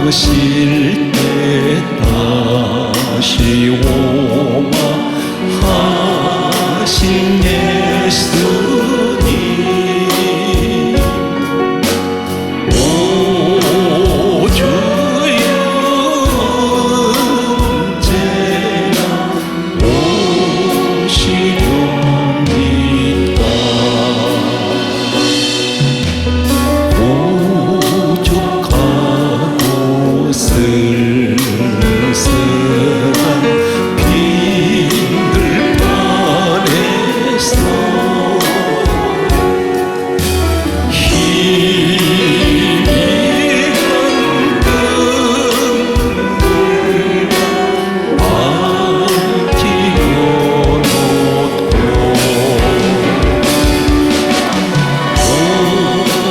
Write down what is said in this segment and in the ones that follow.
오실 때 다시 오마 하신 예수님, 오 주여 언제나 오시렵니다. 오죽하고 쓸쓸한 빈들판에서 희미한 끈들과 아끼어놓고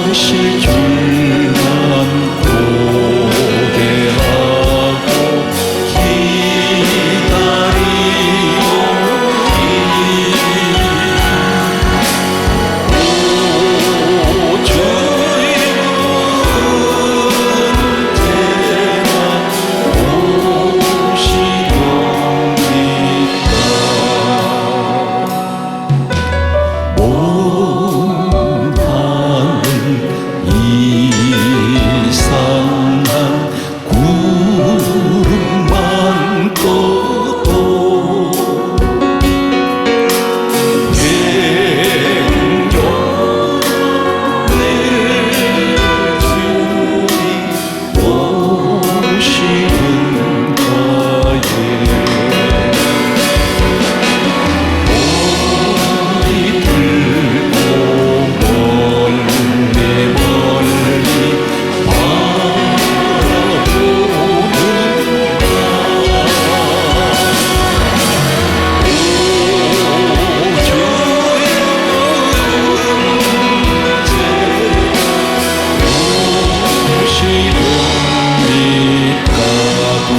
오실 줄만 고개하고 이상한 구름만 떠도 백년 내 주님 오시는가에 머리 들고 멀리 멀리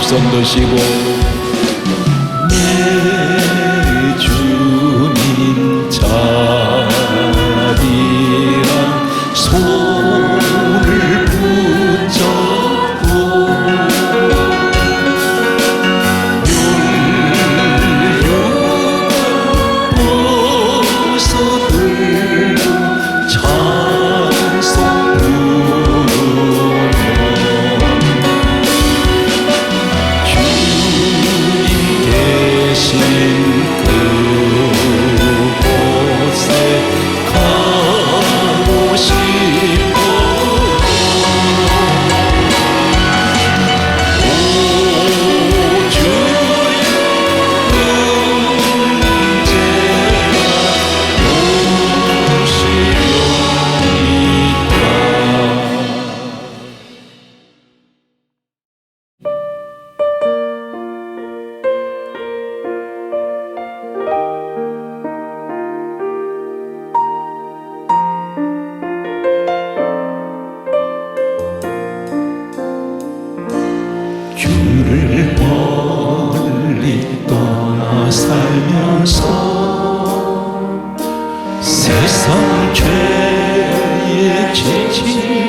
손 드시고 내 주님 자리한 손을 붙잡고 율류가 벗어들고 찬송 부르며 계신 그곳에 가고 싶어. 오 주여 언제나 주를 멀리 떠나 살면서 세상 죄에 지치니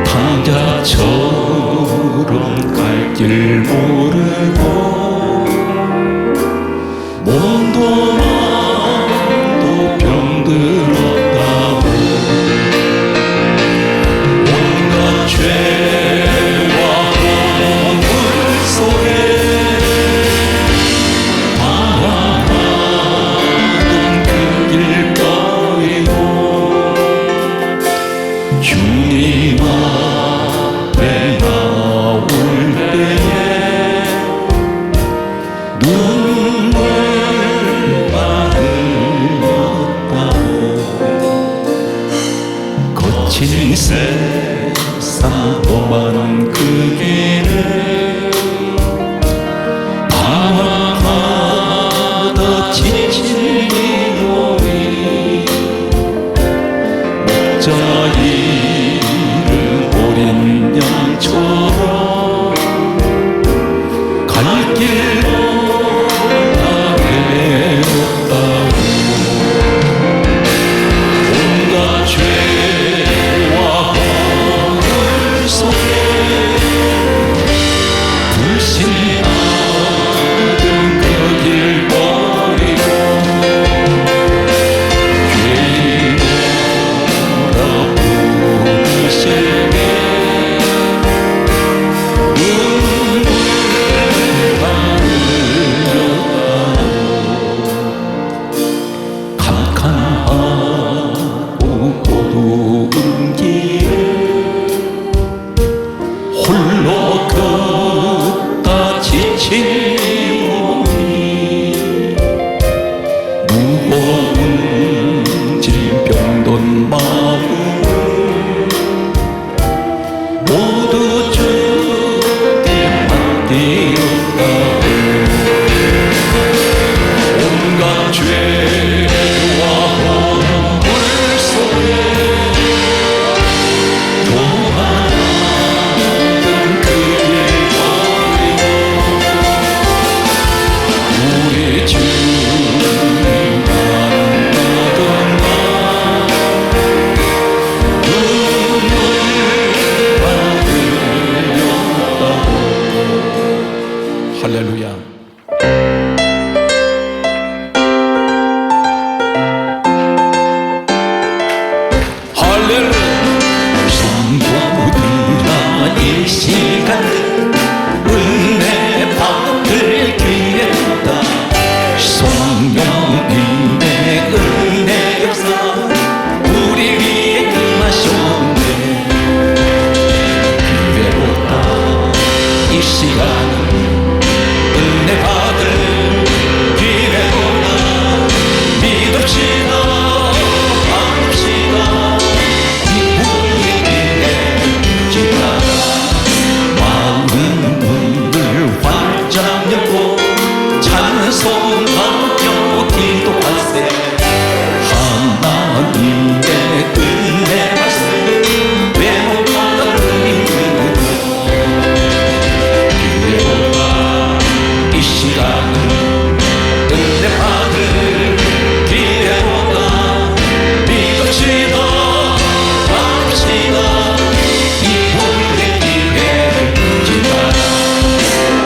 당자처럼 갈 길 모르고 몸도 마음도 병들었다고 주님 앞에 나올 때에 눈물 흘렸다고 거친 세상 험한 그 길을 방황하다 지친 이놈이 목자 잃은 어린 양처럼 갈 길 몰라 외롭다고 온갖 죄와 허물 속에 불신하던 그 길 버리고 죄인으로 부르시게 눈물만 흘렸다고 캄캄하고 어두운 길을 홀로 걷다 지친 몸이 무거운 짐 병든 마음 모두 주께 맡기었다고 온갖 죄와 허물 속에 도망하던 그 길 버리고 우리 주님 만나던 날 눈물만 흘렸다고. 할렐루야. 할렐루야. 성도들아 이 시간 은혜 받을 기회다. 성령님의 은혜 역사 우리 위에 임하셨네. 기회보다 이 시간은 은혜 받을 기회보다 믿읍시다 받읍시다. 이 우리의 길에 지나가 마음 문을 활짝 열고 찬송하며 기도하세. 하나님의 은혜 말씀 외모보다 의미는 기회보다 이 시간은 은혜 받을 기회보다 믿읍시다 받읍시다. 이 우리의 기회를 지나라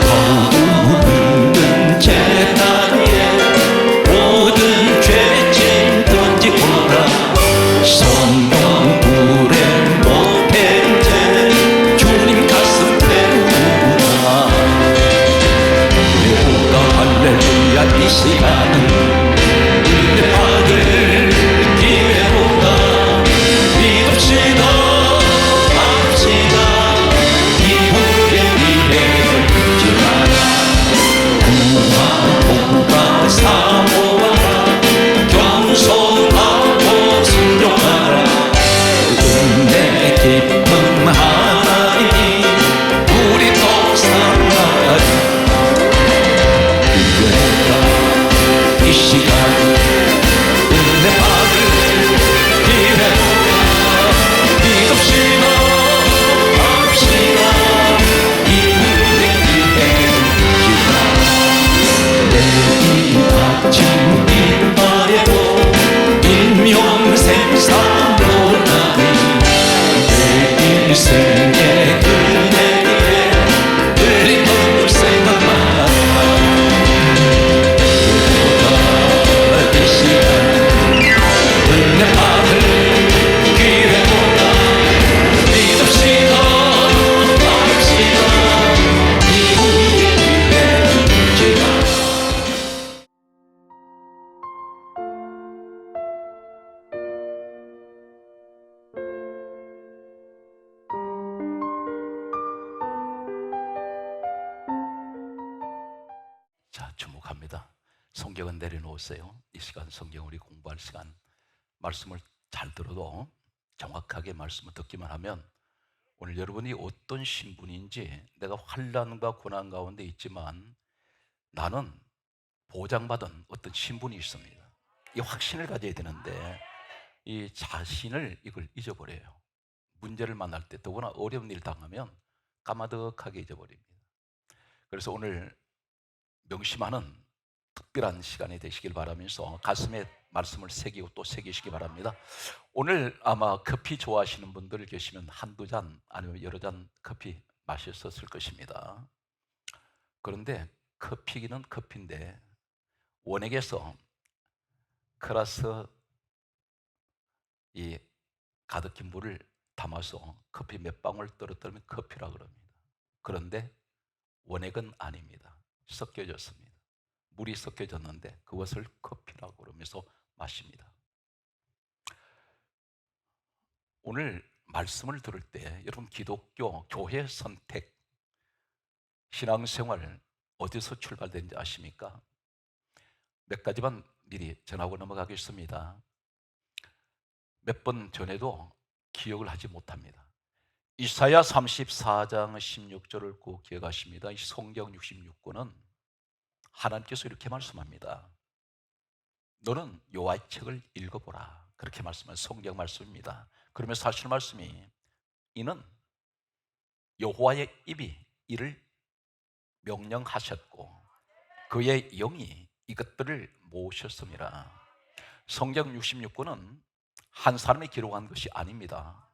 거두는 재단 위에 모든 죄짐 던지고라. 성령불에 못된 죄 주님 가슴 태우라. 기회보다 할렐루야 이 시간은 은혜 받을 기회보다 믿읍시다 받읍시다. 이 우리의 기회를 지나라 구하고가 사모하라 겸손하고 순종하라. 은혜 깊은 하나님이 우리 또 사랑하리. 기회보다 이 시간 은혜 받을 기회보다 믿읍시다 받읍시다. 이 우리의 기회를 지나라. 내일 아침 일바래고 인명생사 몰라니 내 인생의 은혜 위에 흘림없을 생각만 이 시간 은혜 받을 기회보다 믿읍시다 받읍시다. 이 우리의 기회를 지나라. 성경은 내려놓으세요. 이 시간 성경 우리 공부할 시간, 말씀을 잘 들어도 정확하게 말씀을 듣기만 하면 오늘 여러분이 어떤 신분인지, 내가 환난과 고난 가운데 있지만 나는 보장받은 어떤 신분이 있습니다, 이 확신을 가져야 되는데 이 자신을 이걸 잊어버려요. 문제를 만날 때, 더구나 어려운 일 당하면 까마득하게 잊어버립니다. 그래서 오늘 명심하는 특별한 시간이 되시길 바라면서 가슴에 말씀을 새기고 또 새기시기 바랍니다. 오늘 아마 커피 좋아하시는 분들 계시면 한두 잔 아니면 여러 잔 커피 마셨었을 것입니다. 그런데 커피는 커피인데 원액에서 크라스 이 가득히 물을 담아서 커피 몇 방울 떨어뜨리면 커피라 그럽니다. 그런데 원액은 아닙니다. 섞여졌습니다. 물이 섞여졌는데 그것을 커피라고 그러면서 마십니다. 오늘 말씀을 들을 때 여러분, 기독교 교회 선택, 신앙생활 어디서 출발되는지 아십니까? 몇 가지만 미리 전하고 넘어가겠습니다. 몇 번 전에도 기억을 하지 못합니다. 이사야 34장 16절을 꼭 기억하십니다. 이 성경 66권은 하나님께서 이렇게 말씀합니다. 너는 여호와의 책을 읽어보라, 그렇게 말씀한 성경 말씀입니다. 그러면 사실 말씀이, 이는 여호와의 입이 이를 명령하셨고 그의 영이 이것들을 모으셨습니다. 성경 66권은 한 사람이 기록한 것이 아닙니다.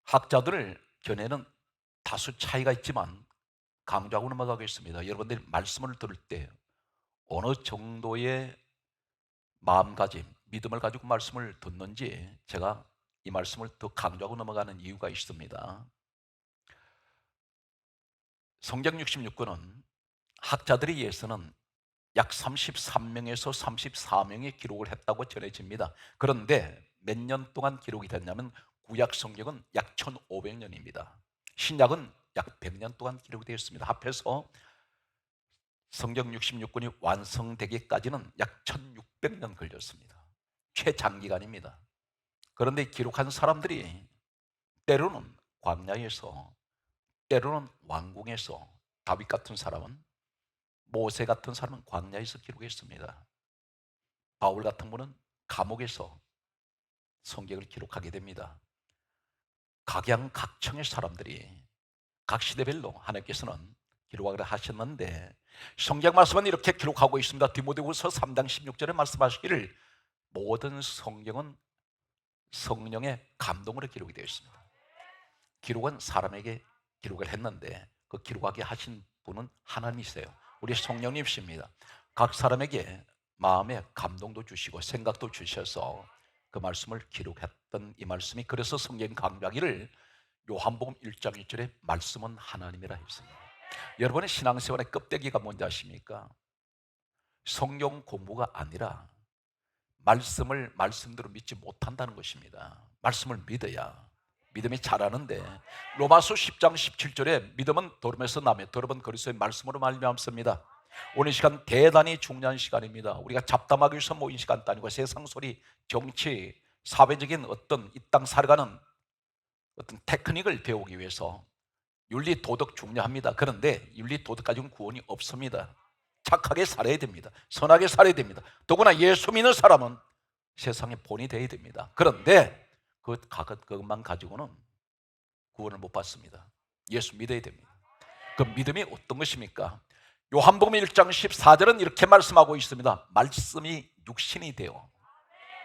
학자들을 견해는 다수 차이가 있지만 강조하고 넘어가겠습니다. 여러분들이 말씀을 들을 때 어느 정도의 마음가짐, 믿음을 가지고 말씀을 듣는지 제가 이 말씀을 더 강조하고 넘어가는 이유가 있습니다. 성경 66권은 학자들에 의해서는 약 33명에서 34명의 기록을 했다고 전해집니다. 그런데 몇 년 동안 기록이 됐냐면 구약 성경은 약 1500년입니다. 신약은 약 100년 동안 기록이 되어 있습니다. 합해서 성경 66권이 완성되기까지는 약 1600년 걸렸습니다. 최장기간입니다. 그런데 기록한 사람들이 때로는 광야에서, 때로는 왕궁에서, 다윗 같은 사람은, 모세 같은 사람은 광야에서 기록했습니다. 바울 같은 분은 감옥에서 성경을 기록하게 됩니다. 각양각층의 사람들이 각 시대별로 하나님께서는 기록을 하셨는데 성경 말씀은 이렇게 기록하고 있습니다. 디모데후서 3장 16절에 말씀하시기를 모든 성경은 성령의 감동으로 기록이 되어 있습니다. 기록은 사람에게 기록을 했는데 그 기록하게 하신 분은 하나님이세요. 우리 성령님이십니다. 각 사람에게 마음에 감동도 주시고 생각도 주셔서 그 말씀을 기록했던 이 말씀이, 그래서 성경 강조하기를 요한복음 1장 1절에 말씀은 하나님이라 했습니다. 여러분의 신앙생활의 껍데기가 뭔지 아십니까? 성경 공부가 아니라 말씀을 말씀대로 믿지 못한다는 것입니다. 말씀을 믿어야 믿음이 자라는데, 로마서 10장 17절에 믿음은 들음에서 나며 들음은 그리스도의 말씀으로 말미암습니다. 오늘 시간 대단히 중요한 시간입니다. 우리가 잡담하기 위해서 모인 시간도 아니고 세상 소리, 정치, 사회적인 어떤 이 땅 살아가는 어떤 테크닉을 배우기 위해서 윤리 도덕 중요합니다. 그런데 윤리 도덕 가지고는 구원이 없습니다. 착하게 살아야 됩니다. 선하게 살아야 됩니다. 더구나 예수 믿는 사람은 세상의 본이 되어야 됩니다. 그런데 그것만 가지고는 구원을 못 받습니다. 예수 믿어야 됩니다. 그 믿음이 어떤 것입니까? 요한복음 1장 14절은 이렇게 말씀하고 있습니다. 말씀이 육신이 되어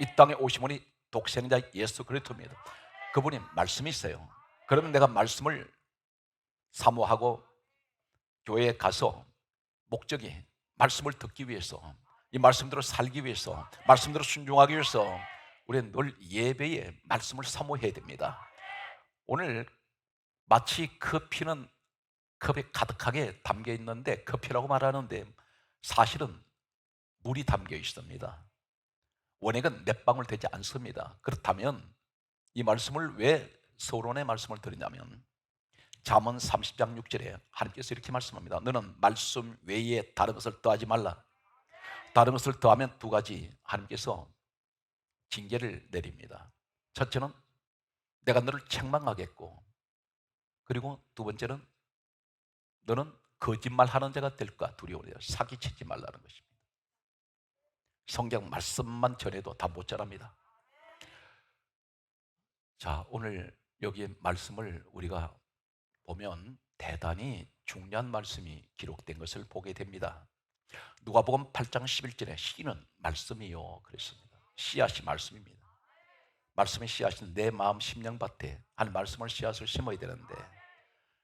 이 땅에 오시오니 독생자 예수 그리스도입니다. 그분이 말씀이세요. 그러면 내가 말씀을 사모하고 교회에 가서 목적이 말씀을 듣기 위해서, 이 말씀대로 살기 위해서, 말씀대로 순종하기 위해서 우리는 늘 예배에 말씀을 사모해야 됩니다. 오늘 마치 커피는 컵에 가득하게 담겨 있는데 커피라고 말하는데 사실은 물이 담겨 있습니다. 원액은 몇 방울 되지 않습니다. 그렇다면 이 말씀을 왜 서론의 말씀을 드리냐면 잠언 30장 6절에 하나님께서 이렇게 말씀합니다. 너는 말씀 외에 다른 것을 더하지 말라. 다른 것을 더하면 두 가지 하나님께서 징계를 내립니다. 첫째는 내가 너를 책망하겠고, 그리고 두 번째는 너는 거짓말하는 자가 될까 두려워해요. 사기치지 말라는 것입니다. 성경 말씀만 전해도 다 못 자랍니다. 자, 오늘 여기 말씀을 우리가 보면 대단히 중요한 말씀이 기록된 것을 보게 됩니다. 누가복음 8장 11절에 씨는 말씀이요 그랬습니다. 씨앗이 말씀입니다. 말씀의 씨앗은 내 마음 심령밭에 한 말씀을 씨앗을 심어야 되는데,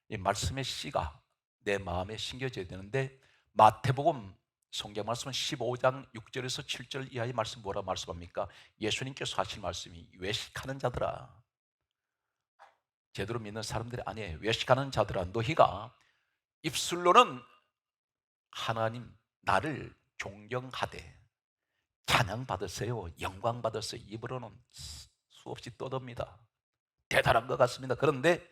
이 말씀의 씨가 내 마음에 심겨져야 되는데, 마태복음 성경 말씀은 15장 6절에서 7절 이하의 말씀 뭐라 말씀합니까? 예수님께서 하신 말씀이 외식하는 자들아, 제대로 믿는 사람들이 아니에요. 외식하는 자들아, 너희가 입술로는 하나님 나를 존경하되 찬양 받으세요, 영광 받으세요, 입으로는 수없이 떠듭니다. 대단한 것 같습니다. 그런데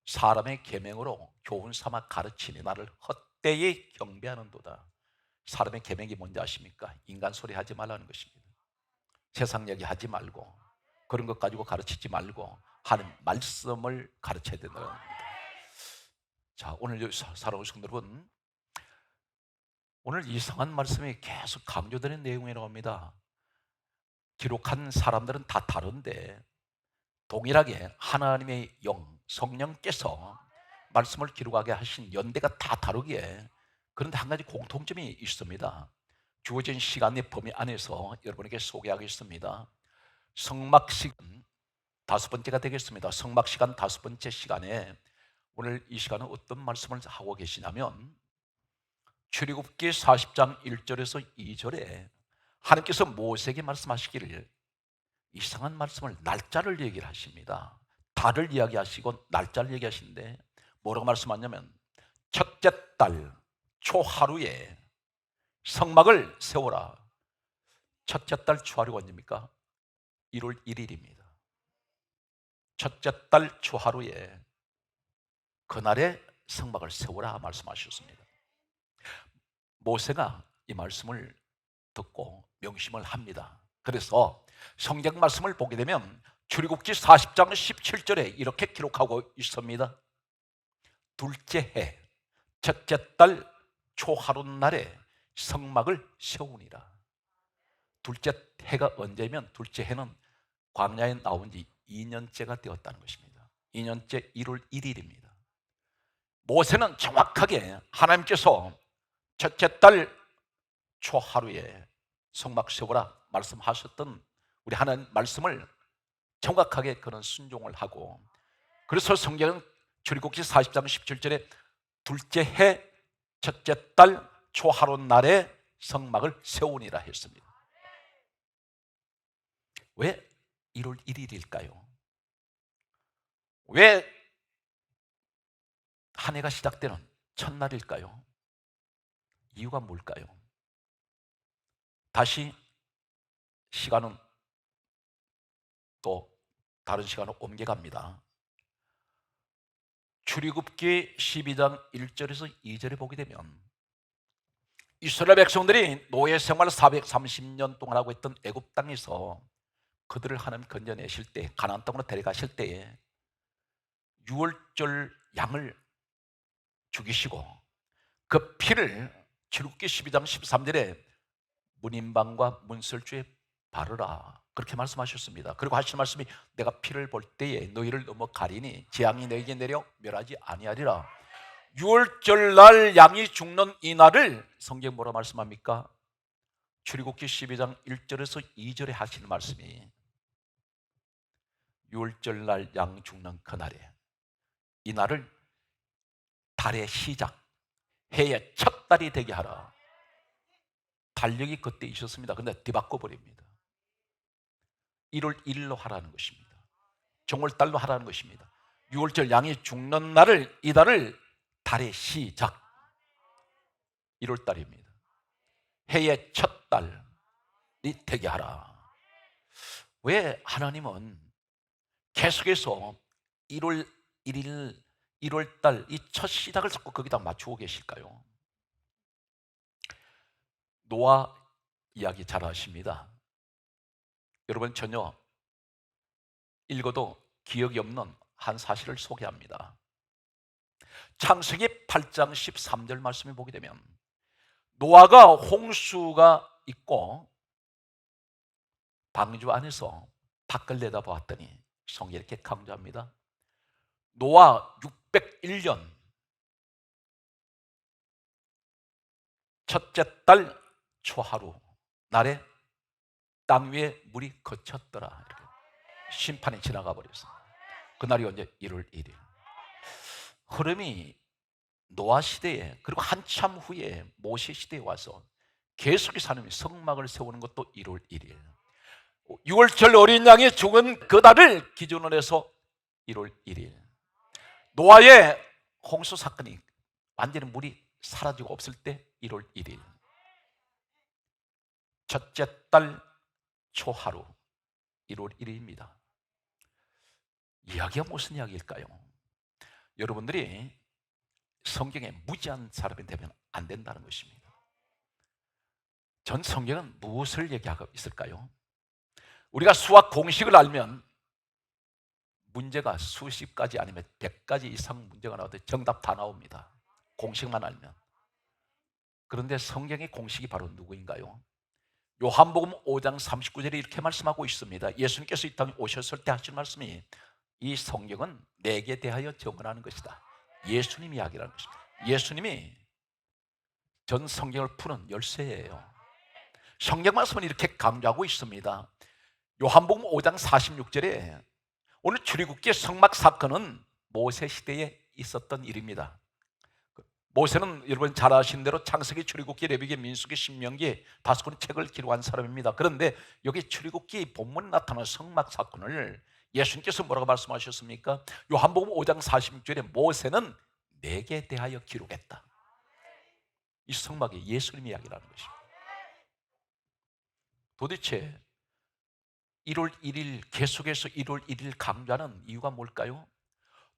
사람의 계명으로 교훈 삼아 가르치니 나를 헛되이 경배하는도다. 사람의 계명이 뭔지 아십니까? 인간 소리 하지 말라는 것입니다. 세상 얘기 하지 말고 그런 것 가지고 가르치지 말고 하는 말씀을 가르쳐야 된다는 겁니다. 자, 오늘 사랑하는 성도 여러분, 오늘 이상한 말씀이 계속 강조되는 내용이 나옵니다. 기록한 사람들은 다 다른데 동일하게 하나님의 영, 성령께서 말씀을 기록하게 하신 연대가 다 다르기에, 그런데 한 가지 공통점이 있습니다. 주어진 시간의 범위 안에서 여러분에게 소개하겠습니다. 성막시간 다섯 번째가 되겠습니다. 성막시간 다섯 번째 시간에 오늘 이 시간은 어떤 말씀을 하고 계시냐면, 출애굽기 40장 1절에서 2절에 하나님께서 모세에게 말씀하시기를, 이상한 말씀을 날짜를 얘기를 하십니다. 달을 이야기하시고 날짜를 얘기하시는데 뭐라고 말씀하냐면, 첫째 달 초하루에 성막을 세워라. 첫째 달 초하루가 언제입니까? 1월 1일입니다. 첫째 달 초하루에 그날에 성막을 세우라 말씀하셨습니다. 모세가 이 말씀을 듣고 명심을 합니다. 그래서 성경 말씀을 보게 되면 출애굽기 40장 17절에 이렇게 기록하고 있습니다. 둘째 해 첫째 달 초하루 날에 성막을 세우니라. 둘째 해가 언제면 둘째 해는 광야에 나온 지 2년째가 되었다는 것입니다. 2년째 1월 1일입니다. 모세는 정확하게 하나님께서 첫째 달 초하루에 성막 세우라 말씀하셨던 우리 하나님 말씀을 정확하게 그런 순종을 하고, 그래서 성경은 출애굽기 40장 17절에 둘째 해 첫째 달 초하루 날에 성막을 세우니라 했습니다. 왜 1월 1일일까요? 왜 한 해가 시작되는 첫날일까요? 이유가 뭘까요? 다시 시간은 또 다른 시간으로 옮겨갑니다. 출애굽기 12장 1절에서 2절에 보게 되면 이스라엘 백성들이 노예 생활을 430년 동안 하고 있던 애굽 땅에서 그들을 하나님 건져내실 때, 가나안 땅으로 데려가실 때에 유월절 양을 죽이시고 그 피를 출애굽기 12장 13절에 문인방과 문설주에 바르라 그렇게 말씀하셨습니다. 그리고 하신 말씀이, 내가 피를 볼 때에 너희를 넘어 가리니 재앙이 너희에게 내려 멸하지 아니하리라. 유월절 날 양이 죽는 이 날을 성경 뭐라 말씀합니까? 출애굽기 12장 1절에서 2절에 하시는 말씀이, 유월절 날 양 죽는 그날에 이 날을 달의 시작, 해의 첫 달이 되게 하라. 달력이 그때 있었습니다. 근데 뒤바꿔 버립니다. 1월 1일로 하라는 것입니다. 정월달로 하라는 것입니다. 6월절 양이 죽는 날을, 이 달을 달의 시작 1월달입니다. 해의 첫 달이 되게 하라. 왜 하나님은 계속해서 1월 1일 1월달 이 첫 시작을 자꾸 거기다 맞추고 계실까요? 노아 이야기 잘 아십니다. 여러분 전혀 읽어도 기억이 없는 한 사실을 소개합니다. 창세기 8장 13절 말씀을 보게 되면 노아가 홍수가 있고 방주 안에서 밖을 내다보았더니 성경이 이렇게 강조합니다. 노아 601년 첫째 달 초하루 날에 땅 위에 물이 거쳤더라. 이렇게 심판이 지나가 버렸습니다. 그날이 언제? 1월 1일. 흐름이 노아 시대에 그리고 한참 후에 모세 시대에 와서 계속해서 하나님이 성막을 세우는 것도 1월 1일. 6월절 어린 양이 죽은 그날을 기준으로 해서 1월 1일. 노아의 홍수 사건이 완전히 물이 사라지고 없을 때 1월 1일. 첫째 달 초하루 1월 1일입니다. 이야기가 무슨 이야기일까요? 여러분들이 성경에 무지한 사람이 되면 안 된다는 것입니다. 전 성경은 무엇을 얘기하고 있을까요? 우리가 수학 공식을 알면 문제가 수십 가지 아니면 100가지 이상 문제가 나와도 정답 다 나옵니다. 공식만 알면. 그런데 성경의 공식이 바로 누구인가요? 요한복음 5장 39절에 이렇게 말씀하고 있습니다. 예수님께서 이 땅에 오셨을 때 하신 말씀이 이 성경은 내게 대하여 증언하는 것이다. 예수님 이야기라는 것입니다. 예수님이 전 성경을 푸는 열쇠예요. 성경 말씀은 이렇게 강조하고 있습니다. 요한복음 5장 46절에 오늘 출애굽기 성막 사건은 모세 시대에 있었던 일입니다. 모세는 여러분 잘 아시는 대로 창세기, 출애굽기, 레위기, 민수기, 신명기 5권의 책을 기록한 사람입니다. 그런데 여기 출애굽기 본문에 나타난 성막 사건을 예수님께서 뭐라고 말씀하셨습니까? 요한복음 5장 46절에 모세는 내게 대하여 기록했다. 이 성막이 예수님 이야기라는 것입니다. 도대체 1월 1일 계속해서 1월 1일 강조하는 이유가 뭘까요?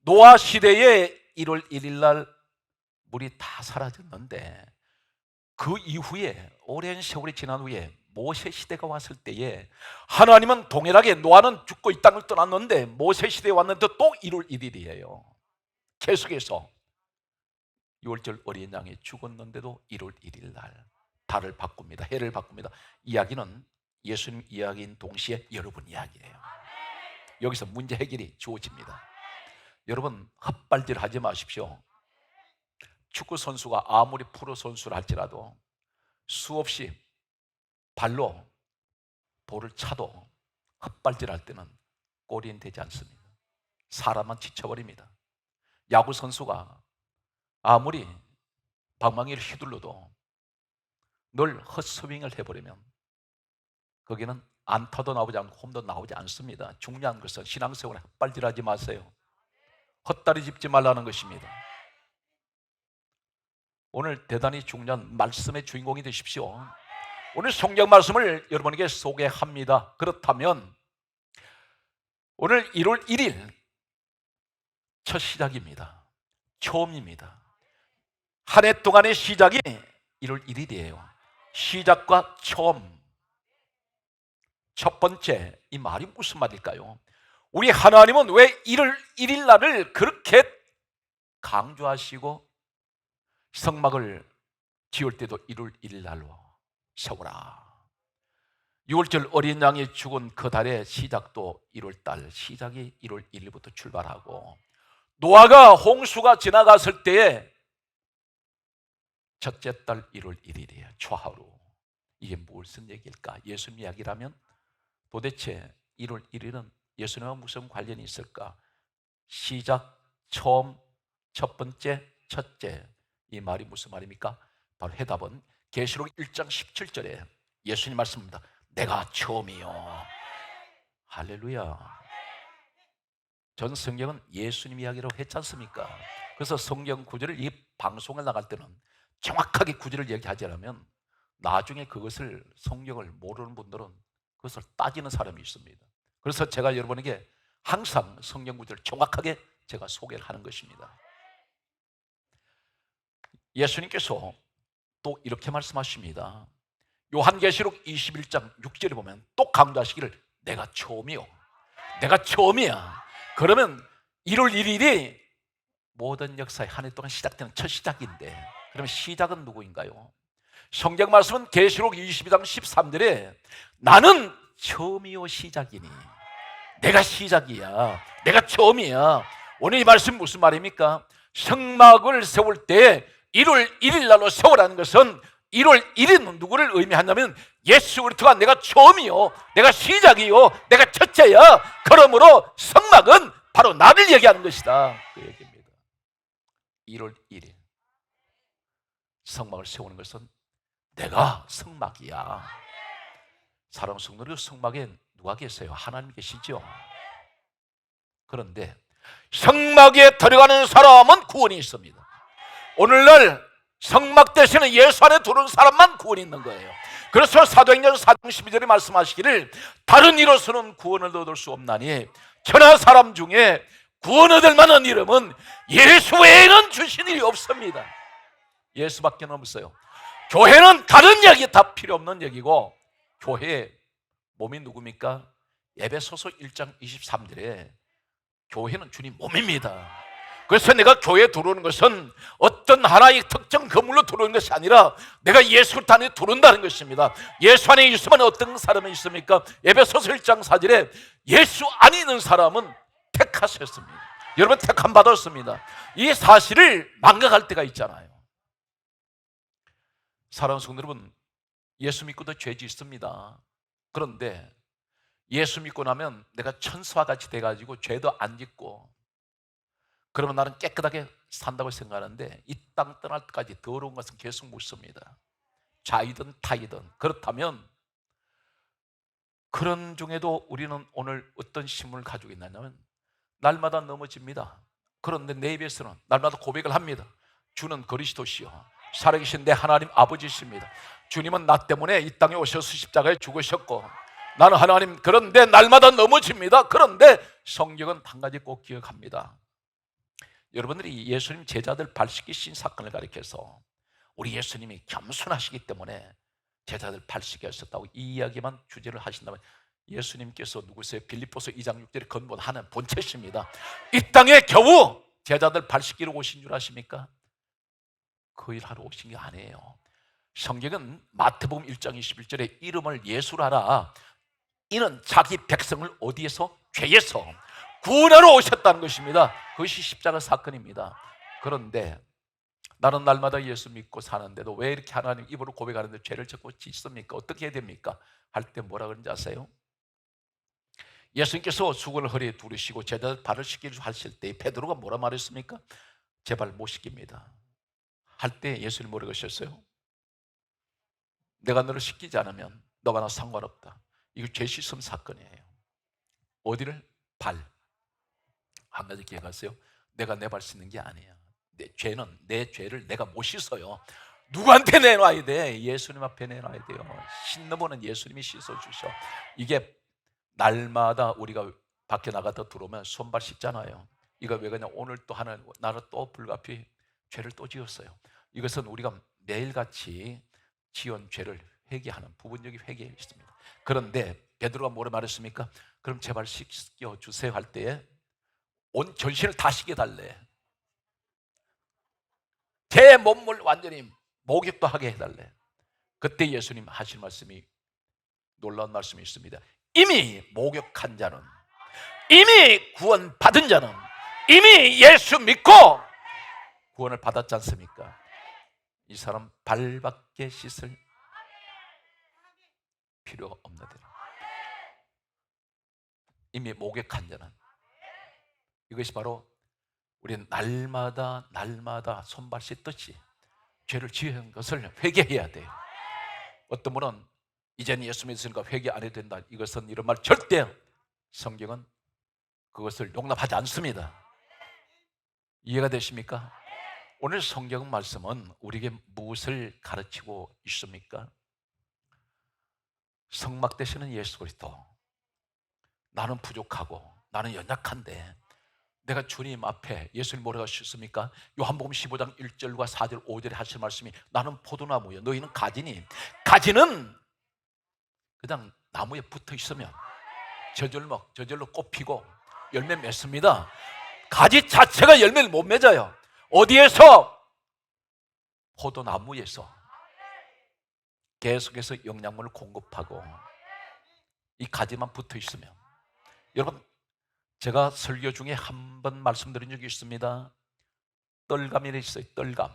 노아 시대에 1월 1일 날 물이 다 사라졌는데 그 이후에 오랜 세월이 지난 후에 모세 시대가 왔을 때에 하나님은 동일하게 노아는 죽고 이 땅을 떠났는데 모세 시대에 왔는데 또 1월 1일이에요. 계속해서 6월절 어린 양이 죽었는데도 1월 1일 날 달을 바꿉니다. 해를 바꿉니다. 이야기는 예수님 이야기인 동시에 여러분 이야기예요. 여기서 문제 해결이 주어집니다. 여러분 헛발질 하지 마십시오. 축구 선수가 아무리 프로 선수를 할지라도 수없이 발로 볼을 차도 헛발질할 때는 골이 되지 않습니다. 사람만 지쳐버립니다. 야구 선수가 아무리 방망이를 휘둘러도 늘 헛스윙을 해버리면 거기는 안타도 나오지 않고 홈도 나오지 않습니다. 중요한 것은 신앙생활에 헛발질하지 마세요. 헛다리 짚지 말라는 것입니다. 오늘 대단히 중요한 말씀의 주인공이 되십시오. 오늘 성경 말씀을 여러분에게 소개합니다. 그렇다면 오늘 1월 1일 첫 시작입니다. 처음입니다. 한 해 동안의 시작이 1월 1일이에요. 시작과 처음. 첫 번째, 이 말이 무슨 말일까요? 우리 하나님은 왜 1월 1일 날을 그렇게 강조하시고 성막을 지을 때도 1월 1일 날로 세우라. 6월절 어린 양이 죽은 그 달의 시작도 1월달, 시작이 1월 1일부터 출발하고 노아가 홍수가 지나갔을 때에 첫째 달 1월 1일이에요. 초하루. 이게 무슨 얘기일까? 예수님 이야기라면 도대체 1월 1일은 예수님과 무슨 관련이 있을까? 시작, 처음, 첫 번째, 첫째. 이 말이 무슨 말입니까? 바로 해답은 계시록 1장 17절에 예수님 말씀입니다. 내가 처음이요. 할렐루야. 전 성경은 예수님 이야기라고 했지 않습니까? 그래서 성경 구절을 이 방송에 나갈 때는 정확하게 구절을 얘기하지 않으면 나중에 그것을 성경을 모르는 분들은 그것을 따지는 사람이 있습니다. 그래서 제가 여러분에게 항상 성경 구절을 정확하게 제가 소개를 하는 것입니다. 예수님께서 또 이렇게 말씀하십니다. 요한계시록 21장 6절에 보면 또 강조하시기를 내가 처음이요, 내가 처음이야. 그러면 1월 1일이 모든 역사의 한 해 동안 시작되는 첫 시작인데, 그러면 시작은 누구인가요? 성경 말씀은 계시록 22장 13절에 나는 처음이요 시작이니, 내가 시작이야, 내가 처음이야. 오늘 이 말씀 무슨 말입니까? 성막을 세울 때 1월 1일 날로 세우라는 것은 1월 1일은 누구를 의미한다면 예수 그리스도가 내가 처음이요, 내가 시작이요, 내가 첫째야. 그러므로 성막은 바로 나를 얘기하는 것이다, 그 얘기입니다. 1월 1일 성막을 세우는 것은 내가 성막이야. 사랑하는 성도들, 성막에 누가 계세요? 하나님 계시죠? 그런데 성막에 들어가는 사람은 구원이 있습니다. 오늘날 성막 대신에 예수 안에 들어오는 사람만 구원이 있는 거예요. 그래서 사도행전 4장 12절에 말씀하시기를 다른 이로서는 구원을 얻을 수 없나니 천하 사람 중에 구원 얻을 만한 이름은 예수 외에는 주신 일이 없습니다. 예수밖에 없어요. 교회는 다른 얘기 다 필요 없는 얘기고, 교회의 몸이 누굽니까? 에베소서 1장 23절에 교회는 주님 몸입니다. 그래서 내가 교회에 들어오는 것은 어떤 하나의 특정 건물로 들어오는 것이 아니라 내가 예수 안에 들어온다는 것입니다. 예수 안에 있으면 어떤 사람이 있습니까? 에베소서 1장 4절에 예수 안에 있는 사람은 택하셨습니다. 여러분, 택함 받았습니다. 이 사실을 망각할 때가 있잖아요. 사랑하는 성도 여러분, 예수 믿고도 죄 짓습니다. 그런데 예수 믿고 나면 내가 천사와 같이 돼가지고 죄도 안 짓고, 그러면 나는 깨끗하게 산다고 생각하는데 이 땅 떠날 때까지 더러운 것은 계속 묻습니다. 자이든 타이든. 그렇다면 그런 중에도 우리는 오늘 어떤 신문을 가지고 있냐면 날마다 넘어집니다. 그런데 내 입에서는 날마다 고백을 합니다. 주는 그리스도시요 살아계신 내 하나님 아버지십니다. 주님은 나 때문에 이 땅에 오셔서 십자가에 죽으셨고 나는 하나님, 그런데 날마다 넘어집니다. 그런데 성경은 한 가지 꼭 기억합니다. 여러분들이 예수님 제자들 발 씻기신 사건을 가리켜서 우리 예수님이 겸손하시기 때문에 제자들 발 씻기셨다고 이 이야기만 주제를 하신다면, 예수님께서 누구세요? 빌립보서 2장 6절에 근본하는 본체십니다. 이 땅에 겨우 제자들 발 씻기러 오신 줄 아십니까? 그 일 하러 오신 게 아니에요. 성경은 마태복음 1장 21절에 이름을 예수라라, 이는 자기 백성을 어디에서? 죄에서 구원하러 오셨다는 것입니다. 그것이 십자가 사건입니다. 그런데 나는 날마다 예수 믿고 사는데도 왜 이렇게 하나님 입으로 고백하는데 죄를 자꾸 짓습니까? 어떻게 해야 됩니까? 할 때 뭐라 그런지 아세요? 예수님께서 수건을 허리에 두르시고 제자들 발을 씻기려 하실 때 베드로가 뭐라 말했습니까? 제 발 못 씻깁니다. 할 때 예수님 뭐라고 하셨어요? 내가 너를 씻기지 않으면 너가 나 상관없다. 이거 죄 씻음 사건이에요. 어디를? 발. 한 가지 기억하세요. 내가 내 발 씻는 게 아니야. 내 죄를 내가 못 씻어요. 누구한테 내놔야 돼? 예수님 앞에 내놔야 돼요. 씻는 분은 예수님이 씻어주셔. 이게 날마다 우리가 밖에 나가다 들어오면 손발 씻잖아요. 이거 왜 그러냐? 오늘 또 하나님, 나는 또 불가피 죄를 또 지었어요. 이것은 우리가 매일같이 지은 죄를 회개하는 부분적인 회개에 있습니다. 그런데 베드로가 뭐라 말했습니까? 그럼 제발 씻겨주세요 할 때에 온 전신을 다 씻겨달래. 제 몸을 완전히 목욕도 하게 해달래. 그때 예수님 하신 말씀이, 놀라운 말씀이 있습니다. 이미 목욕한 자는, 이미 구원 받은 자는, 이미 예수 믿고 구원을 받았지 않습니까? 이 사람 발밖에 씻을 필요가 없는데, 이미 목욕한 자는, 이것이 바로 우리는 날마다 손발 씻듯이 죄를 지은 것을 회개해야 돼요. 어떤 분은 이제는 예수 믿으니까 회개 안 해도 된다, 이것은 이런 말 절대 성경은 그것을 용납하지 않습니다. 이해가 되십니까? 오늘 성경 말씀은 우리에게 무엇을 가르치고 있습니까? 성막 되시는 예수 그리스도, 나는 부족하고 나는 연약한데 내가 주님 앞에, 예수님 뭐라고 하셨습니까? 요한복음 15장 1절과 4절 5절에 하신 말씀이 나는 포도나무요 너희는 가지니, 가지는 그냥 나무에 붙어 있으면 저절로 꽃 피고 열매 맺습니다. 가지 자체가 열매를 못 맺어요. 어디에서? 포도나무에서 계속해서 영양분을 공급하고 이 가지만 붙어 있으면. 여러분, 제가 설교 중에 한 번 말씀드린 적이 있습니다. 떨감이 있어요. 떨감.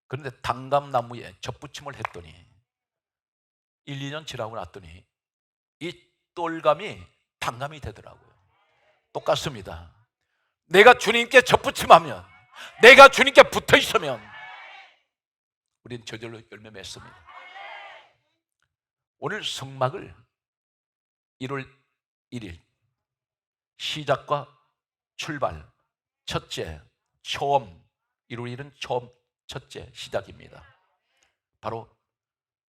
그런데 당감나무에 젖붙임을 했더니 1, 2년 지나고 났더니 이 떨감이 당감이 되더라고요. 똑같습니다. 내가 주님께 젖붙임하면, 내가 주님께 붙어 있으면 우리는 저절로 열매 맺습니다. 오늘 성막을 1월 1일 시작과 출발, 첫째, 처음, 1월 1일은 처음, 첫째 시작입니다. 바로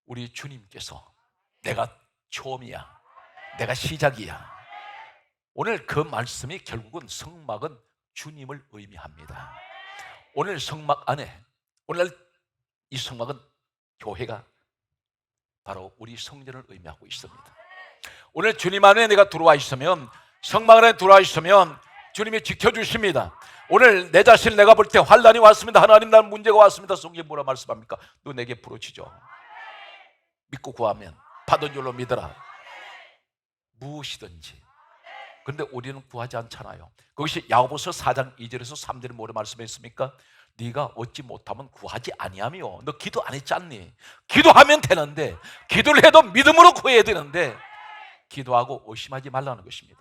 우리 주님께서 내가 처음이야, 내가 시작이야. 오늘 그 말씀이 결국은 성막은 주님을 의미합니다. 오늘 성막 안에, 오늘 이 성막은 교회가 바로 우리 성전을 의미하고 있습니다. 오늘 주님 안에 내가 들어와 있으면, 성막 안에 들어와 있으면 주님이 지켜주십니다. 오늘 내 자신을 내가 볼 때 환난이 왔습니다. 하나님, 나는 문제가 왔습니다. 성경에 뭐라 말씀합니까? 너 내게 부르짖어. 믿고 구하면 받은 줄로 믿어라. 무엇이든지. 그런데 우리는 구하지 않잖아요. 그것이 야고보서 4장 2절에서 3절에 뭐라 말씀했습니까? 네가 얻지 못하면 구하지 아니하며. 너 기도 안 했지 않니? 기도하면 되는데, 기도를 해도 믿음으로 구해야 되는데 기도하고 의심하지 말라는 것입니다.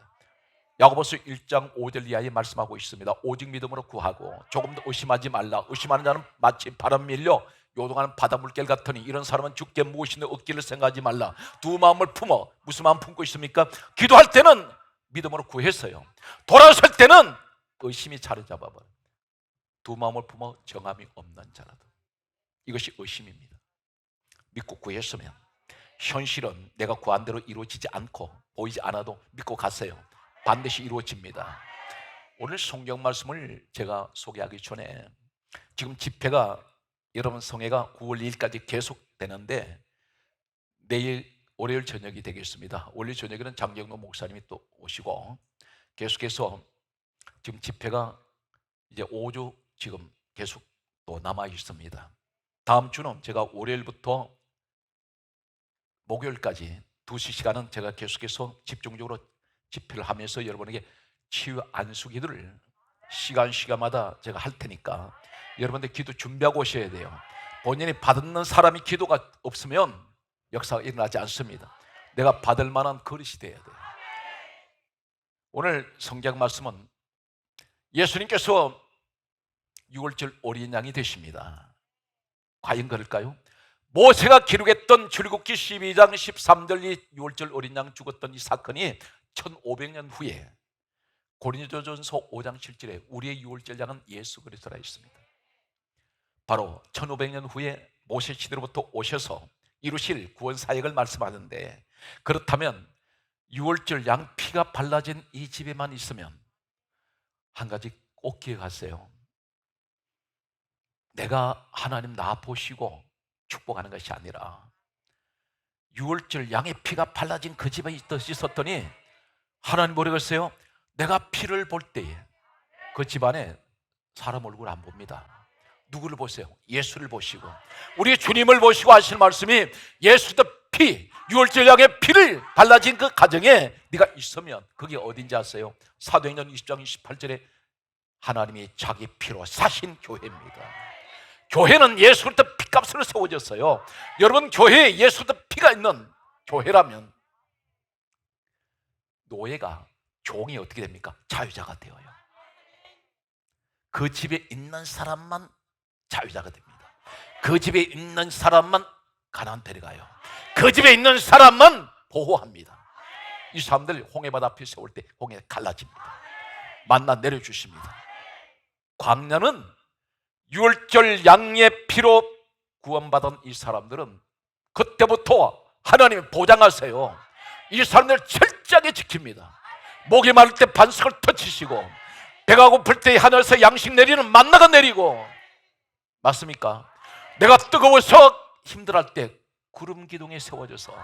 야고보서 1장 5절 이하에 말씀하고 있습니다. 오직 믿음으로 구하고 조금도 의심하지 말라. 의심하는 자는 마치 바람 밀려 요동하는 바닷물결 같으니 이런 사람은 주께 무엇이든 얻기를 생각하지 말라. 두 마음을 품어. 무슨 마음 품고 있습니까? 기도할 때는 믿음으로 구했어요. 돌아설 때는 의심이 자리 잡아버려. 두 마음을 품어 정함이 없는 자라도. 이것이 의심입니다. 믿고 구했으면 현실은 내가 구한 대로 이루어지지 않고 보이지 않아도 믿고 갔어요. 반드시 이루어집니다. 오늘 성경 말씀을 제가 소개하기 전에, 지금 집회가 여러분 성회가 9월 2일까지 계속되는데 내일 월요일 저녁이 되겠습니다. 월요일 저녁에는 장경로 목사님이 또 오시고 계속해서 지금 집회가 이제 5주 지금 계속 또 남아 있습니다. 다음 주는 제가 월요일부터 목요일까지 2시 시간은 제가 계속해서 집중적으로 집회를 하면서 여러분에게 치유 안수기도를 시간마다 제가 할 테니까 여러분들 기도 준비하고 오셔야 돼요. 본인이 받는 사람이 기도가 없으면 역사가 일어나지 않습니다. 내가 받을 만한 그릇이 돼야 돼요. 오늘 성경 말씀은 예수님께서 6월절 어린 양이 되십니다. 과연 그럴까요? 모세가 기록했던 출애굽기 12장 13절 이 6월절 어린 양 죽었던 이 사건이 1500년 후에 고린도전서 5장 7절에 우리의 6월절 양은 예수 그리스도라 있습니다. 바로 1500년 후에 모세 시대로부터 오셔서 이루실 구원 사역을 말씀하는데, 그렇다면 6월절 양 피가 발라진 이 집에만 있으면 한 가지 꼭 기억하세요. 내가 하나님 나 보시고 축복하는 것이 아니라 6월절 양의 피가 발라진 그 집에 있었더니 하나님 뭐라고 했어요? 내가 피를 볼 때에 그 집안에 사람 얼굴 안 봅니다. 누구를 보세요? 예수를 보시고, 우리 주님을 보시고 하실 말씀이 예수의 피, 6월절 양의 피를 발라진 그 가정에 네가 있으면 그게 어딘지 아세요? 사도행전 20장 28절에 하나님이 자기 피로 사신 교회입니다. 교회는 예수 그리스도 피값으로 세워졌어요. 여러분, 교회에 예수 그리스도 피가 있는 교회라면 노예가, 종이 어떻게 됩니까? 자유자가 되어요. 그 집에 있는 사람만 자유자가 됩니다. 그 집에 있는 사람만 가나안 데려가요. 그 집에 있는 사람만 보호합니다. 이 사람들 홍해바다 앞에 세울 때 홍해 갈라집니다. 만나 내려주십니다. 광야는 6월절 양의 피로 구원받은 이 사람들은 그때부터 하나님이 보장하세요. 이 사람들 철저하게 지킵니다. 목이 마를 때 반석을 터치시고, 배가 고플 때 하늘에서 양식 내리는 만나가 내리고, 맞습니까? 내가 뜨거워서 힘들할 때 구름 기둥에 세워져서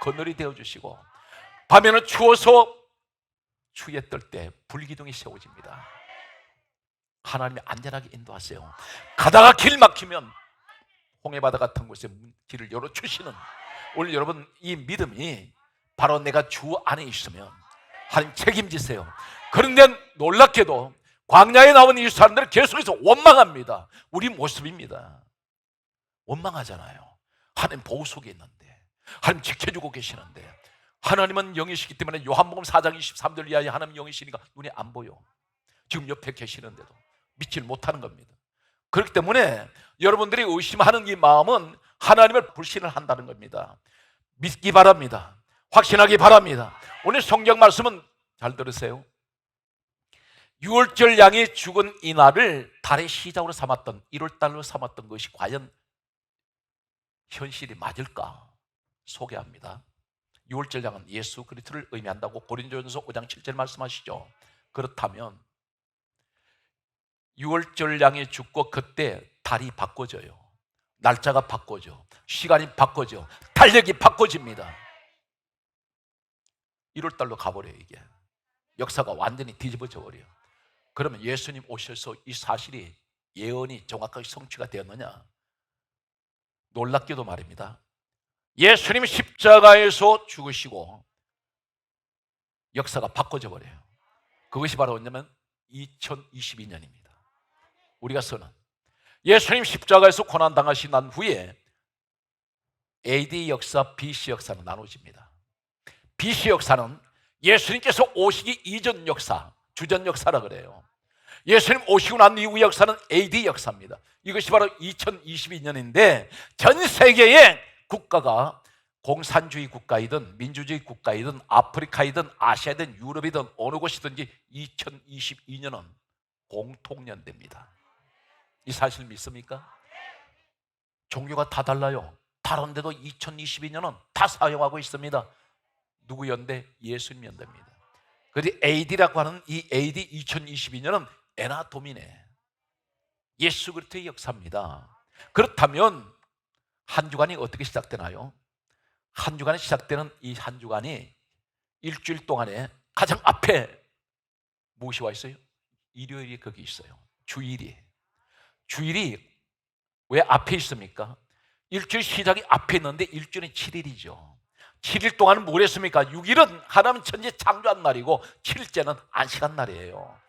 그늘이 되어주시고, 밤에는 추워서 추위에 떨 때 불기둥이 세워집니다. 하나님이 안전하게 인도하세요. 가다가 길 막히면 홍해바다 같은 곳에 길을 열어주시는, 오늘 여러분 이 믿음이 바로 내가 주 안에 있으면 하나님 책임지세요. 그런데 놀랍게도 광야에 나온 이 사람들은 계속해서 원망합니다. 우리 모습입니다. 원망하잖아요. 하나님 보호 속에 있는데, 하나님 지켜주고 계시는데, 하나님은 영이시기 때문에 요한복음 4장 23절 이하에 하나님 영이시니까 눈에 안 보여. 지금 옆에 계시는데도 믿질 못하는 겁니다. 그렇기 때문에 여러분들이 의심하는 이 마음은 하나님을 불신을 한다는 겁니다. 믿기 바랍니다. 확신하기 바랍니다. 오늘 성경 말씀은 잘 들으세요. 6월절 양이 죽은 이날을 달의 시작으로 삼았던, 1월달로 삼았던 것이 과연 현실이 맞을까 소개합니다. 6월절 양은 예수 그리스도를 의미한다고 고린도전서 5장 7절 말씀하시죠. 그렇다면 6월절 양이 죽고 그때 달이 바꿔져요. 날짜가 바꿔져, 시간이 바꿔져, 달력이 바꿔집니다. 1월달로 가버려요. 이게 역사가 완전히 뒤집어져 버려요. 그러면 예수님 오셔서 이 사실이 예언이 정확하게 성취가 되었느냐? 놀랍게도 말입니다. 예수님 십자가에서 죽으시고 역사가 바꿔져 버려요. 그것이 바로 뭐냐면 2022년입니다. 우리가 쓰는 예수님 십자가에서 고난당하신 난 후에 AD 역사, BC 역사는 나눠집니다. BC 역사는 예수님께서 오시기 이전 역사, 주전 역사라 그래요. 예수님 오시고 난 이후 역사는 AD 역사입니다. 이것이 바로 2022년인데 전 세계의 국가가 공산주의 국가이든 민주주의 국가이든 아프리카이든 아시아든 유럽이든 어느 곳이든지 2022년은 공통연대입니다. 이 사실 믿습니까? 종교가 다 달라요. 다른데도 2022년은 다 사용하고 있습니다. 누구 연대? 예수님 연대입니다. 그런데 AD라고 하는 이 AD 2022년은 에나도미네, 예수 그리스도의 역사입니다. 그렇다면 한 주간이 어떻게 시작되나요? 한 주간이 시작되는 이 한 주간이 일주일 동안에 가장 앞에 무엇이 와 있어요? 일요일이 거기 있어요. 주일이. 주일이 왜 앞에 있습니까? 일주일 시작이 앞에 있는데 일주일은 7일이죠. 7일 동안은 뭘 했습니까? 6일은 하나님 천지 창조한 날이고 7일째는 안식한 날이에요.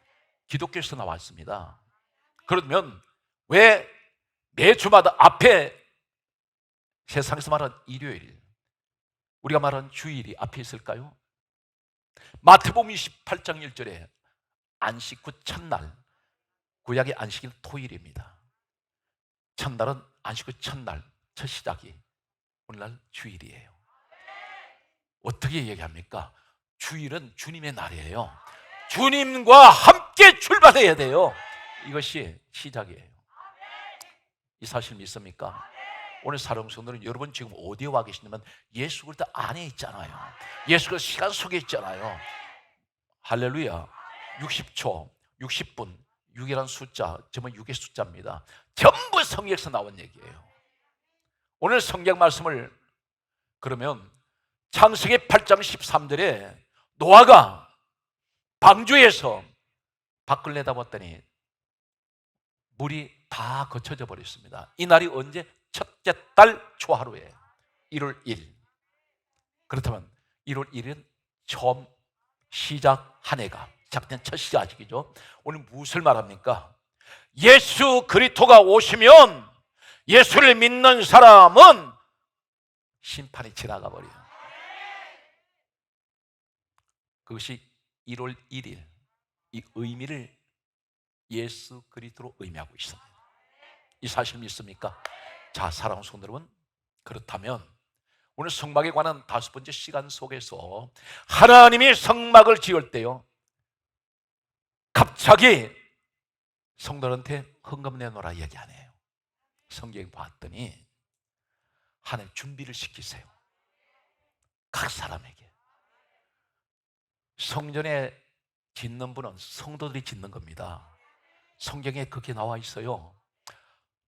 기독교에서 나왔습니다. 그러면 왜 매주마다 앞에 세상에서 말하는 일요일, 우리가 말하는 주일이 앞에 있을까요? 마태복음 28장 1절에 안식 후 첫날, 구약의 안식일 토일입니다. 첫날은 안식 후 첫날, 첫 시작이 오늘날 주일이에요. 어떻게 얘기합니까? 주일은 주님의 날이에요. 주님과 함께 출발해야 돼요. 이것이 시작이에요. 이 사실 믿습니까? 오늘 사랑하는 성도는 여러분 지금 어디에 와 계시냐면 예수 그리스도 안에 있잖아요. 예수 그리스도 시간 속에 있잖아요. 할렐루야. 60초, 60분, 6이라는 숫자, 정말 6의 숫자입니다. 전부 성경에서 나온 얘기예요. 오늘 성경 말씀을 그러면 창세기 8장 13절에 노아가 방주에서 밖을 내다봤더니 물이 다 거쳐져 버렸습니다. 이 날이 언제? 첫째 달 초하루에 1월 1일. 그렇다면 1월 1일은 처음 시작, 한 해가 시작된 첫 시작이죠. 오늘 무엇을 말합니까? 예수 그리스도가 오시면 예수를 믿는 사람은 심판이 지나가 버려요. 그것이 1월 1일, 이 의미를 예수 그리스도로 의미하고 있습니다. 이 사실 믿습니까? 자, 사랑하는 성도 여러분, 그렇다면 오늘 성막에 관한 5번째 시간 속에서 하나님이 성막을 지을 때요, 갑자기 성도들한테 헌금 내놓으라 얘기 안 해요. 성경에 봤더니 하나님 준비를 시키세요. 각 사람에게. 성전에 짓는 분은 성도들이 짓는 겁니다. 성경에 그렇게 나와 있어요.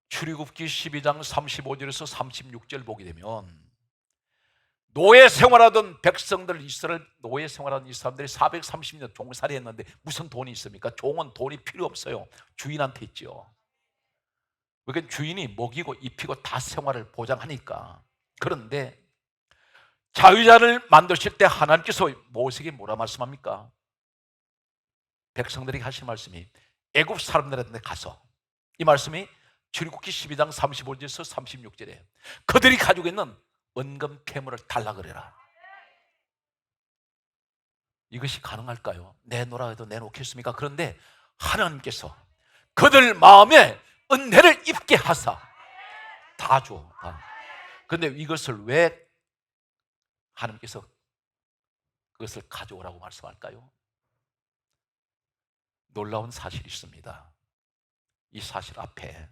출애굽기 12장 35절에서 36절 보게 되면 노예 생활하던 백성들, 이스라엘 노예 생활하던 이 사람들이 430년 종살이 했는데 무슨 돈이 있습니까? 종은 돈이 필요 없어요. 주인한테 있죠. 그러니까 주인이 먹이고 입히고 다 생활을 보장하니까. 그런데 자유자를 만드실 때 하나님께서 모세에게 뭐라 말씀합니까? 백성들에게 하신 말씀이 애굽 사람들한테 가서, 이 말씀이 출애굽기 12장 35절에서 36절에 그들이 가지고 있는 은금 폐물을 달라 그래라. 이것이 가능할까요? 내놓으라 해도 내놓겠습니까? 그런데 하나님께서 그들 마음에 은혜를 입게 하사 다 줘. 그런데 이것을 왜 하나님께서 그것을 가져오라고 말씀할까요? 놀라운 사실이 있습니다. 이 사실 앞에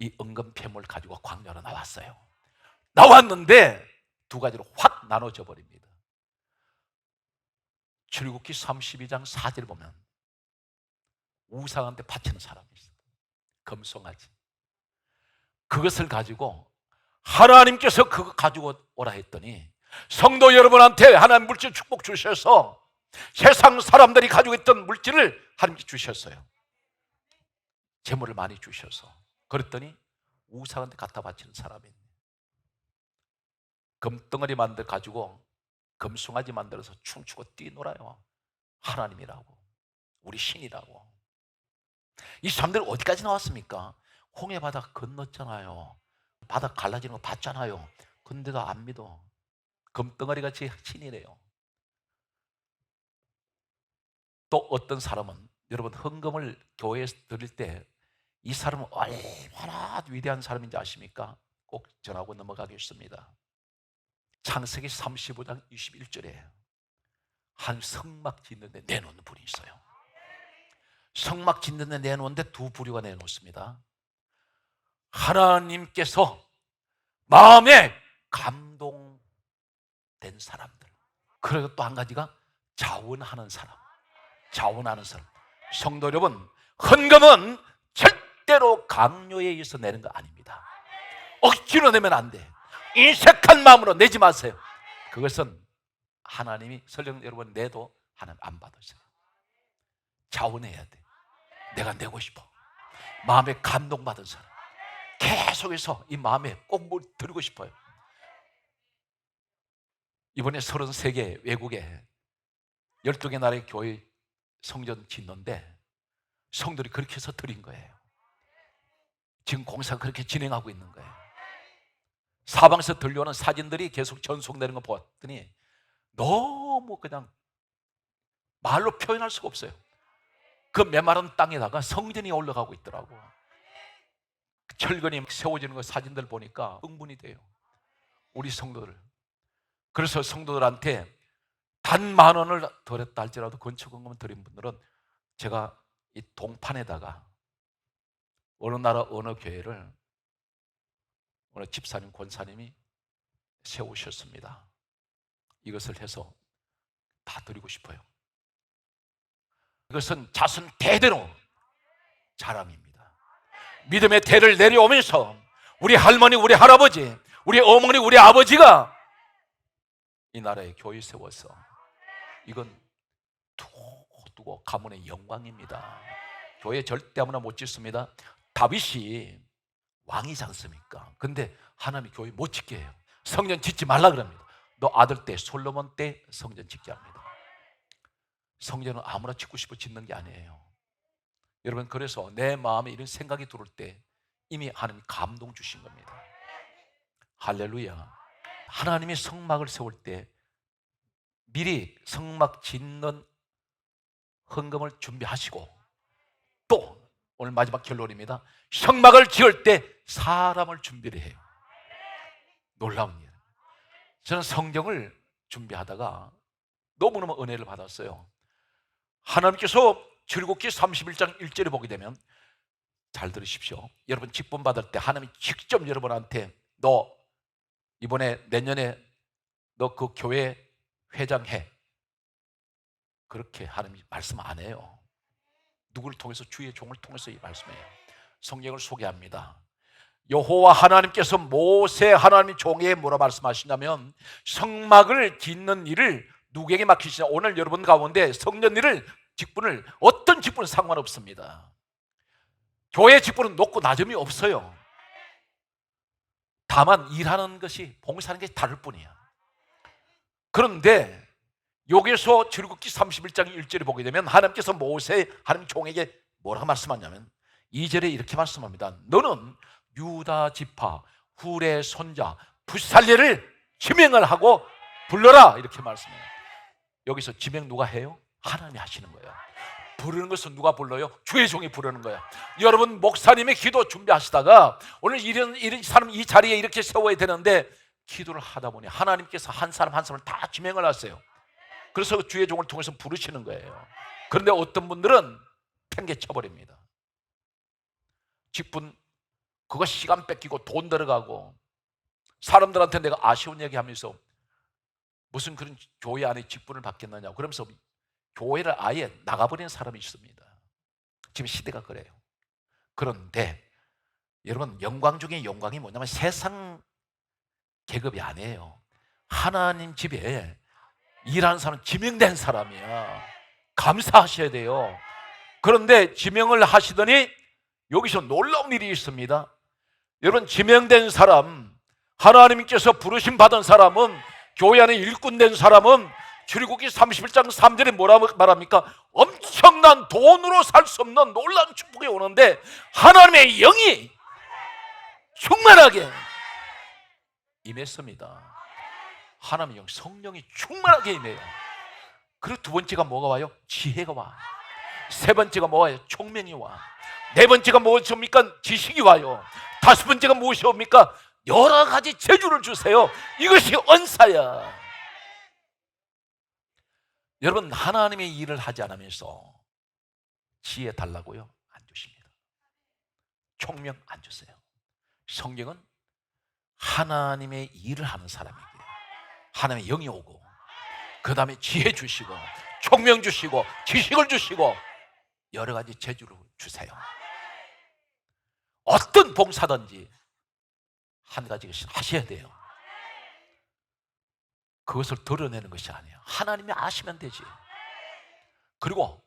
이 은금 폐물 가지고 광야로 나왔어요. 나왔는데 두 가지로 확 나눠져 버립니다. 출애굽기 32장 4절 보면 우상한테 바치는 사람이 있어요. 금송아지. 그것을 가지고 하나님께서 그거 가지고 오라 했더니 성도 여러분한테 하나님 물질 축복 주셔서 세상 사람들이 가지고 있던 물질을 하나님께 주셨어요. 재물을 많이 주셔서. 그랬더니 우상한테 갖다 바치는 사람이 있네. 금덩어리 만들 가지고 금송아지 만들어서 춤추고 뛰놀아요. 하나님이라고, 우리 신이라고. 이 사람들 어디까지 나왔습니까? 홍해 바다 건넜잖아요. 바다 갈라지는 거 봤잖아요. 근데도 안 믿어. 금덩어리 같이 신이래요. 또 어떤 사람은, 여러분 헌금을 교회에서 드릴 때 이 사람은 얼마나 위대한 사람인지 아십니까? 꼭 전하고 넘어가겠습니다. 창세기 35장 21절에 한 성막 짓는데 내놓는 분이 있어요. 성막 짓는데 내놓는데 두 부류가 내놓습니다. 하나님께서 마음에 감동된 사람들, 그리고 또 한 가지가 자원하는 사람. 자원하는 사람. 성도 여러분, 헌금은 절대로 강요에 의해서 내는 거 아닙니다. 억지로 내면 안 돼. 인색한 마음으로 내지 마세요. 그것은 하나님이 설령 여러분 내도 하나님 안 받으세요. 자원해야 돼. 내가 내고 싶어. 마음에 감동받은 사람, 계속해서 이 마음에 꼭 뭘 드리고 싶어요. 이번에 33개 외국에 12개 나라의 교회 성전 짓는데 성들이 그렇게 해서 드린 거예요. 지금 공사가 그렇게 진행하고 있는 거예요. 사방에서 들려오는 사진들이 계속 전송되는 거 보았더니 너무 그냥 말로 표현할 수가 없어요. 그 메마른 땅에다가 성전이 올라가고 있더라고. 철근이 세워지는 거 사진들 보니까 흥분이 돼요. 우리 성도들. 그래서 성도들한테 단 10,000원을 덜했다 할지라도 건축헌금을 드린 분들은 제가 이 동판에다가 어느 나라 어느 교회를 어느 집사님 권사님이 세우셨습니다. 이것을 해서 다 드리고 싶어요. 이것은 자손 대대로 자랑입니다. 믿음의 대를 내려오면서 우리 할머니, 우리 할아버지, 우리 어머니, 우리 아버지가 이 나라에 교회 세워서, 이건 두고 가문의 영광입니다. 교회 절대 아무나 못 짓습니다. 다윗이 왕이지 않습니까? 근데 하나님이 교회 못 짓게 해요. 성전 짓지 말라 그럽니다. 너 아들 때, 솔로몬 때 성전 짓게 합니다. 성전은 아무나 짓고 싶어 짓는 게 아니에요. 여러분, 그래서 내 마음에 이런 생각이 들어올 때 이미 하나님이 감동 주신 겁니다. 할렐루야. 하나님이 성막을 세울 때 미리 성막 짓는 헌금을 준비하시고, 또 오늘 마지막 결론입니다. 성막을 지을 때 사람을 준비를 해요. 놀라운 일. 저는 성경을 준비하다가 너무너무 은혜를 받았어요. 하나님께서 출애굽기 31장 1절에 보게 되면, 잘 들으십시오. 여러분 직분 받을 때 하나님이 직접 여러분한테 너 이번에 내년에 너 그 교회 회장해, 그렇게 하나님이 말씀 안 해요. 누구를 통해서? 주의 종을 통해서 이 말씀해요. 성경을 소개합니다. 여호와 하나님께서 모세 하나님 종에게 뭐라 말씀하시냐면 성막을 짓는 일을 누구에게 맡기시냐. 오늘 여러분 가운데 성전 일을 직분을 어떤 직분은 상관없습니다. 교회 직분은 높고 낮음이 없어요. 다만 일하는 것이 봉사하는 것이 다를 뿐이야. 그런데 여기서 출애굽기 31장 1절에 보게 되면 하나님께서 모세 하나님 종에게 뭐라고 말씀하냐면 2절에 이렇게 말씀합니다. 너는 유다 지파 훌의 손자 부살레를 지명을 하고 불러라, 이렇게 말씀해요. 여기서 지명 누가 해요? 하나님이 하시는 거예요. 부르는 것은 누가 불러요? 주의 종이 부르는 거예요. 여러분 목사님의 기도 준비하시다가 오늘 이런 사람 이 자리에 이렇게 세워야 되는데 기도를 하다 보니 하나님께서 한 사람 한 사람을 다 지명을 하세요. 그래서 주의 종을 통해서 부르시는 거예요. 그런데 어떤 분들은 팽개쳐버립니다. 직분 그거 시간 뺏기고 돈 들어가고 사람들한테 내가 아쉬운 얘기하면서 무슨 그런 교회 안에 직분을 받겠느냐고 그러면서 교회를 아예 나가버리는 사람이 있습니다. 지금 시대가 그래요. 그런데 여러분 영광 중에 영광이 뭐냐면 세상 계급이 아니에요. 하나님 집에 일하는 사람은 지명된 사람이야. 감사하셔야 돼요. 그런데 지명을 하시더니 여기서 놀라운 일이 있습니다. 여러분 지명된 사람, 하나님께서 부르심 받은 사람은, 교회 안에 일꾼된 사람은 출애굽기 31장 3절에 뭐라 말합니까? 엄청난 돈으로 살 수 없는 놀라운 축복이 오는데 하나님의 영이 충만하게 임했습니다. 하나님의 영, 성령이 충만하게 임해요. 그리고 두 번째가 뭐가 와요? 지혜가 와. 세 번째가 뭐예요? 총명이 와. 네 번째가 무엇입니까? 지식이 와요. 다섯 번째가 무엇입니까? 여러 가지 재주를 주세요. 이것이 은사야. 여러분 하나님의 일을 하지 않으면서 지혜 달라고요? 안 주십니다. 총명 안 주세요. 성경은 하나님의 일을 하는 사람에게 하나님의 영이 오고 그 다음에 지혜 주시고 총명 주시고 지식을 주시고 여러 가지 재주를 주세요. 어떤 봉사든지 한 가지씩 하셔야 돼요. 그것을 드러내는 것이 아니에요. 하나님이 아시면 되지. 그리고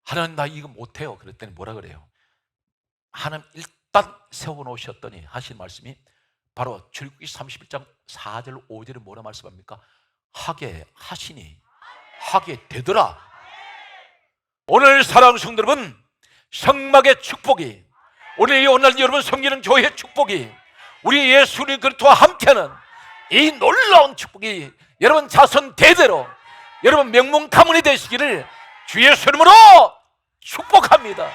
하나님 나 이거 못해요 그랬더니 뭐라 그래요? 하나님 일단 세워놓으셨더니 하신 말씀이 바로 출애굽기 31장 4절 5절에 뭐라 말씀합니까? 하게 하시니 하게 되더라. 오늘 사랑하는 성도 여러분, 성막의 축복이, 오늘 여러분 섬기는 교회의 축복이, 우리 예수 그리스도와 함께하는 이 놀라운 축복이 여러분 자손 대대로 여러분 명문 가문이 되시기를 주 예수 이름으로 축복합니다.